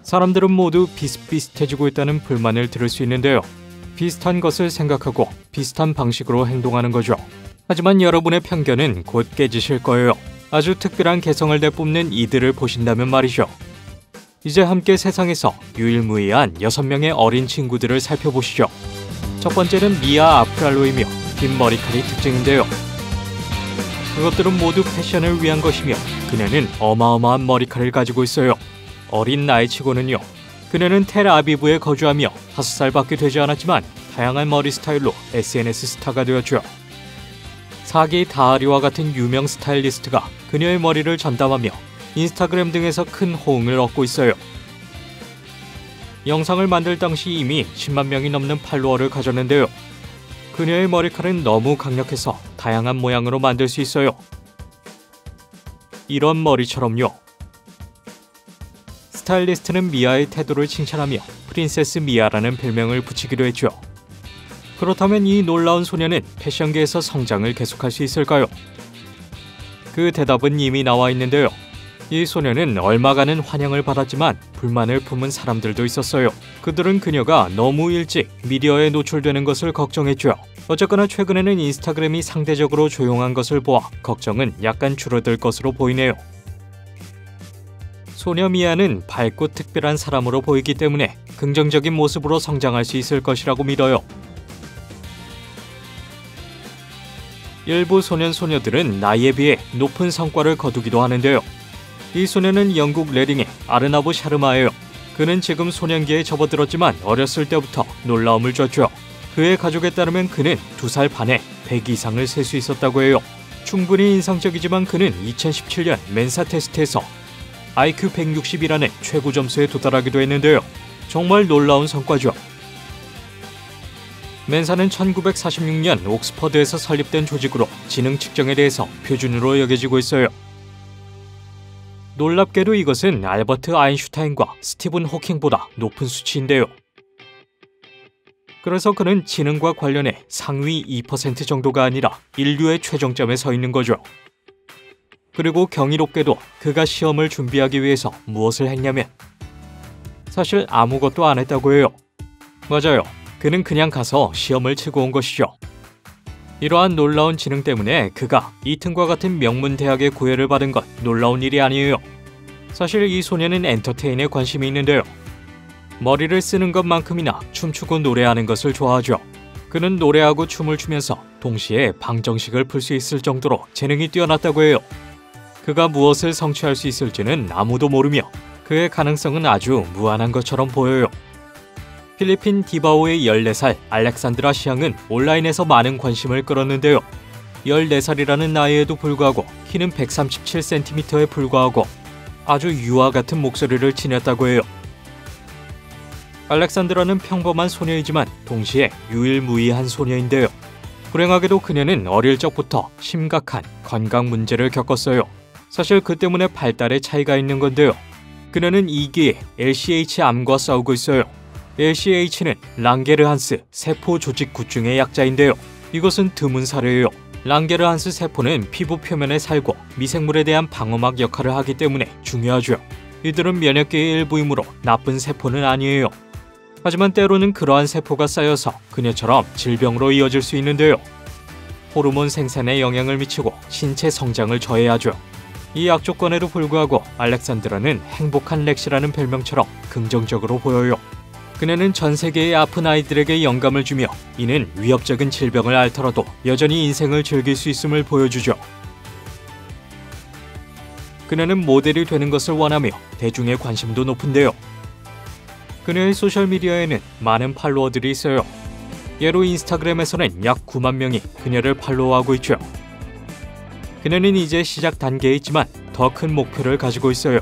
사람들은 모두 비슷비슷해지고 있다는 불만을 들을 수 있는데요. 비슷한 것을 생각하고 비슷한 방식으로 행동하는 거죠. 하지만 여러분의 편견은 곧 깨지실 거예요. 아주 특별한 개성을 내뿜는 이들을 보신다면 말이죠. 이제 함께 세상에서 유일무이한 6명의 어린 친구들을 살펴보시죠. 첫 번째는 미아 아프랄로이며 긴 머리칼이 특징인데요. 그것들은 모두 패션을 위한 것이며 그녀는 어마어마한 머리칼을 가지고 있어요. 어린 나이치고는요. 그녀는 텔아비브에 거주하며 5살밖에 되지 않았지만 다양한 머리 스타일로 SNS 스타가 되었죠. 사기 다하리와 같은 유명 스타일리스트가 그녀의 머리를 전담하며 인스타그램 등에서 큰 호응을 얻고 있어요. 영상을 만들 당시 이미 10만 명이 넘는 팔로워를 가졌는데요. 그녀의 머리칼은 너무 강력해서 다양한 모양으로 만들 수 있어요. 이런 머리처럼요. 스타일리스트는 미아의 태도를 칭찬하며 프린세스 미아라는 별명을 붙이기도 했죠. 그렇다면 이 놀라운 소녀는 패션계에서 성장을 계속할 수 있을까요? 그 대답은 이미 나와 있는데요. 이 소녀는 얼마간은 환영을 받았지만 불만을 품은 사람들도 있었어요. 그들은 그녀가 너무 일찍 미디어에 노출되는 것을 걱정했죠. 어쨌거나 최근에는 인스타그램이 상대적으로 조용한 것을 보아 걱정은 약간 줄어들 것으로 보이네요. 소녀 미아는 밝고 특별한 사람으로 보이기 때문에 긍정적인 모습으로 성장할 수 있을 것이라고 믿어요. 일부 소년소녀들은 나이에 비해 높은 성과를 거두기도 하는데요. 이 소녀는 영국 레딩의 아르나브 샤르마예요. 그는 지금 소년기에 접어들었지만 어렸을 때부터 놀라움을 줬죠. 그의 가족에 따르면 그는 2살 반에 100 이상을 셀 수 있었다고 해요. 충분히 인상적이지만 그는 2017년 멘사 테스트에서 IQ 160이라는 최고 점수에 도달하기도 했는데요. 정말 놀라운 성과죠. 멘사는 1946년 옥스퍼드에서 설립된 조직으로 지능 측정에 대해서 표준으로 여겨지고 있어요. 놀랍게도 이것은 알버트 아인슈타인과 스티븐 호킹보다 높은 수치인데요. 그래서 그는 지능과 관련해 상위 2% 정도가 아니라 인류의 최정점에 서 있는 거죠. 그리고 경이롭게도 그가 시험을 준비하기 위해서 무엇을 했냐면 사실 아무것도 안 했다고 해요. 맞아요. 그는 그냥 가서 시험을 치고 온 것이죠. 이러한 놀라운 지능 때문에 그가 이튼과 같은 명문 대학의 고열을 받은 건 놀라운 일이 아니에요. 사실 이 소녀는 엔터테인에 관심이 있는데요. 머리를 쓰는 것만큼이나 춤추고 노래하는 것을 좋아하죠. 그는 노래하고 춤을 추면서 동시에 방정식을 풀 수 있을 정도로 재능이 뛰어났다고 해요. 그가 무엇을 성취할 수 있을지는 아무도 모르며 그의 가능성은 아주 무한한 것처럼 보여요. 필리핀 디바오의 14살 알렉산드라 시앙은 온라인에서 많은 관심을 끌었는데요. 14살이라는 나이에도 불구하고 키는 137cm에 불과하고 아주 유아 같은 목소리를 지녔다고 해요. 알렉산드라는 평범한 소녀이지만 동시에 유일무이한 소녀인데요. 불행하게도 그녀는 어릴 적부터 심각한 건강 문제를 겪었어요. 사실 그 때문에 발달에 차이가 있는 건데요. 그녀는 2기의 LCH 암과 싸우고 있어요. LCH는 랑게르한스 세포 조직 구증의 약자인데요. 이것은 드문 사례예요. 랑게르한스 세포는 피부 표면에 살고 미생물에 대한 방어막 역할을 하기 때문에 중요하죠. 이들은 면역계의 일부이므로 나쁜 세포는 아니에요. 하지만 때로는 그러한 세포가 쌓여서 그녀처럼 질병으로 이어질 수 있는데요. 호르몬 생산에 영향을 미치고 신체 성장을 저해하죠. 이 악조건에도 불구하고 알렉산드라는 행복한 렉시라는 별명처럼 긍정적으로 보여요. 그녀는 전 세계의 아픈 아이들에게 영감을 주며 이는 위협적인 질병을 앓더라도 여전히 인생을 즐길 수 있음을 보여주죠. 그녀는 모델이 되는 것을 원하며 대중의 관심도 높은데요. 그녀의 소셜미디어에는 많은 팔로워들이 있어요. 예로 인스타그램에서는 약 9만 명이 그녀를 팔로우하고 있죠. 그녀는 이제 시작 단계에 있지만 더 큰 목표를 가지고 있어요.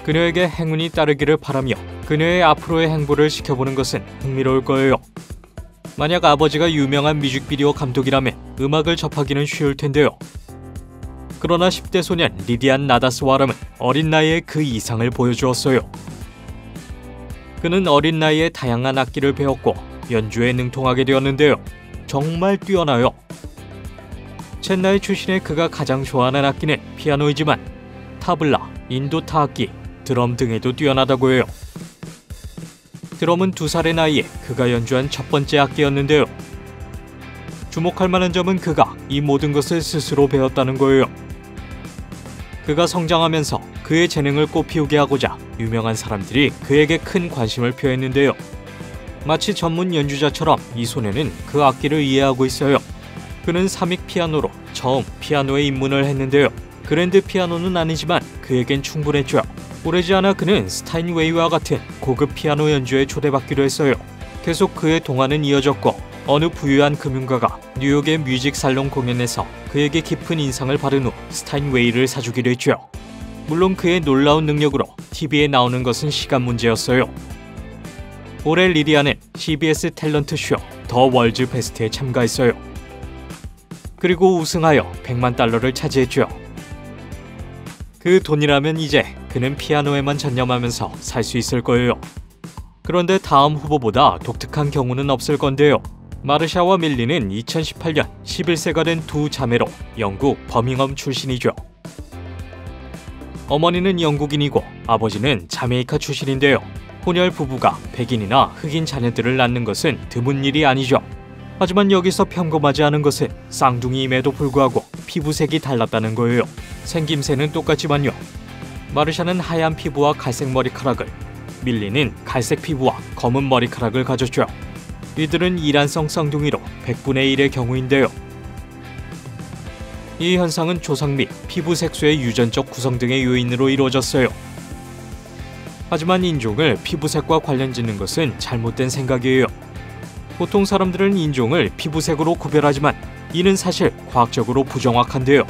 그녀에게 행운이 따르기를 바라며 그녀의 앞으로의 행보를 지켜보는 것은 흥미로울 거예요. 만약 아버지가 유명한 뮤직비디오 감독이라면 음악을 접하기는 쉬울 텐데요. 그러나 10대 소년 리디안 나다스 와람은 어린 나이에 그 이상을 보여주었어요. 그는 어린 나이에 다양한 악기를 배웠고 연주에 능통하게 되었는데요. 정말 뛰어나요. 첸나이 출신의 그가 가장 좋아하는 악기는 피아노이지만 타블라, 인도 타악기, 드럼 등에도 뛰어나다고 해요. 드럼은 2살의 나이에 그가 연주한 첫 번째 악기였는데요. 주목할 만한 점은 그가 이 모든 것을 스스로 배웠다는 거예요. 그가 성장하면서 그의 재능을 꽃피우게 하고자 유명한 사람들이 그에게 큰 관심을 표했는데요. 마치 전문 연주자처럼 이 소년은 그 악기를 이해하고 있어요. 그는 삼익 피아노로 처음 피아노에 입문을 했는데요. 그랜드 피아노는 아니지만 그에겐 충분했죠. 오래지 않아 그는 스타인웨이와 같은 고급 피아노 연주에 초대받기로 했어요. 계속 그의 동화는 이어졌고 어느 부유한 금융가가 뉴욕의 뮤직 살롱 공연에서 그에게 깊은 인상을 받은 후 스타인웨이를 사주기로 했죠. 물론 그의 놀라운 능력으로 TV에 나오는 것은 시간 문제였어요. 올해 리디아는 CBS 탤런트 쇼 더 월즈 베스트에 참가했어요. 그리고 우승하여 $1,000,000를 차지했죠. 그 돈이라면 이제 그는 피아노에만 전념하면서 살 수 있을 거예요. 그런데 다음 후보보다 독특한 경우는 없을 건데요. 마르샤와 밀리는 2018년 11세가 된 두 자매로 영국 버밍엄 출신이죠. 어머니는 영국인이고 아버지는 자메이카 출신인데요. 혼혈 부부가 백인이나 흑인 자녀들을 낳는 것은 드문 일이 아니죠. 하지만 여기서 평범하지 않은 것은 쌍둥이임에도 불구하고 피부색이 달랐다는 거예요. 생김새는 똑같지만요. 마르샤는 하얀 피부와 갈색 머리카락을, 밀리는 갈색 피부와 검은 머리카락을 가졌죠. 이들은 이란성 쌍둥이로 100분의 1의 경우인데요. 이 현상은 조상 및 피부 색소의 유전적 구성 등의 요인으로 이루어졌어요. 하지만 인종을 피부색과 관련짓는 것은 잘못된 생각이에요. 보통 사람들은 인종을 피부색으로 구별하지만 이는 사실 과학적으로 부정확한데요.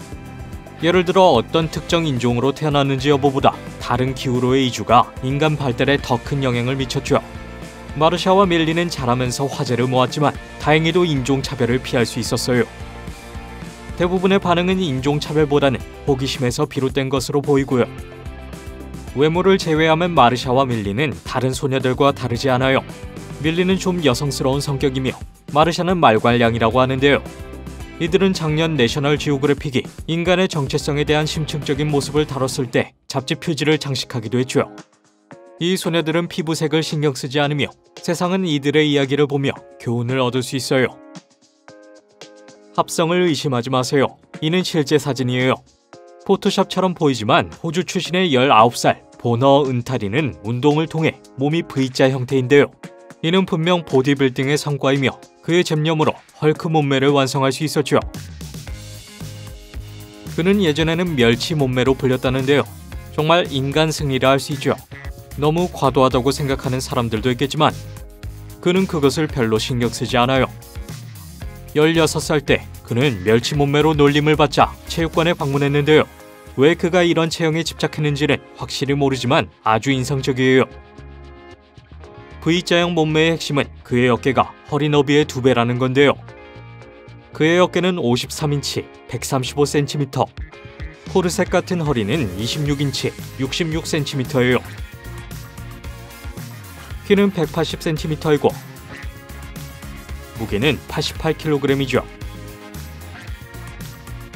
예를 들어 어떤 특정 인종으로 태어났는지 여부보다 다른 기후로의 이주가 인간 발달에 더 큰 영향을 미쳤죠. 마르샤와 밀리는 자라면서 화제를 모았지만 다행히도 인종차별을 피할 수 있었어요. 대부분의 반응은 인종차별보다는 호기심에서 비롯된 것으로 보이고요. 외모를 제외하면 마르샤와 밀리는 다른 소녀들과 다르지 않아요. 밀리는 좀 여성스러운 성격이며 마르샤는 말괄량이라고 하는데요. 이들은 작년 내셔널 지오그래픽이 인간의 정체성에 대한 심층적인 모습을 다뤘을 때 잡지 표지를 장식하기도 했죠. 이 소녀들은 피부색을 신경 쓰지 않으며 세상은 이들의 이야기를 보며 교훈을 얻을 수 있어요. 합성을 의심하지 마세요. 이는 실제 사진이에요. 포토샵처럼 보이지만 호주 출신의 19살 보너 은타리는 운동을 통해 몸이 V자 형태인데요. 이는 분명 보디빌딩의 성과이며 그의 집념으로 헐크 몸매를 완성할 수 있었죠. 그는 예전에는 멸치 몸매로 불렸다는데요. 정말 인간 승리라 할 수 있죠. 너무 과도하다고 생각하는 사람들도 있겠지만 그는 그것을 별로 신경 쓰지 않아요. 16살 때 그는 멸치 몸매로 놀림을 받자 체육관에 방문했는데요. 왜 그가 이런 체형에 집착했는지는 확실히 모르지만 아주 인상적이에요. V자형 몸매의 핵심은 그의 어깨가 허리 너비의 2배라는 건데요. 그의 어깨는 53인치, 135cm, 포르색 같은 허리는 26인치, 66cm예요. 키는 180cm이고 무게는 88kg이죠.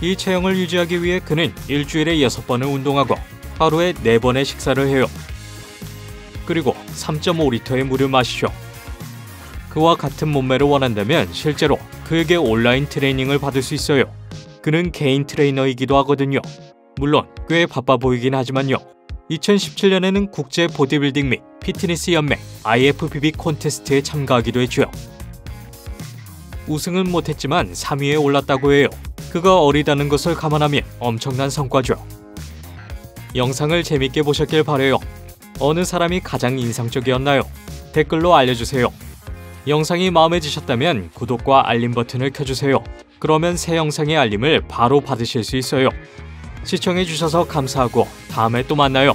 이 체형을 유지하기 위해 그는 일주일에 6번을 운동하고 하루에 4번의 식사를 해요. 그리고 3.5리터의 물을 마시죠. 그와 같은 몸매를 원한다면 실제로 그에게 온라인 트레이닝을 받을 수 있어요. 그는 개인 트레이너이기도 하거든요. 물론 꽤 바빠 보이긴 하지만요. 2017년에는 국제 보디빌딩 및 피트니스 연맹 IFBB 콘테스트에 참가하기도 했죠. 우승은 못했지만 3위에 올랐다고 해요. 그가 어리다는 것을 감안하면 엄청난 성과죠. 영상을 재밌게 보셨길 바래요. 어느 사람이 가장 인상적이었나요? 댓글로 알려주세요. 영상이 마음에 드셨다면 구독과 알림 버튼을 켜주세요. 그러면 새 영상의 알림을 바로 받으실 수 있어요. 시청해주셔서 감사하고 다음에 또 만나요.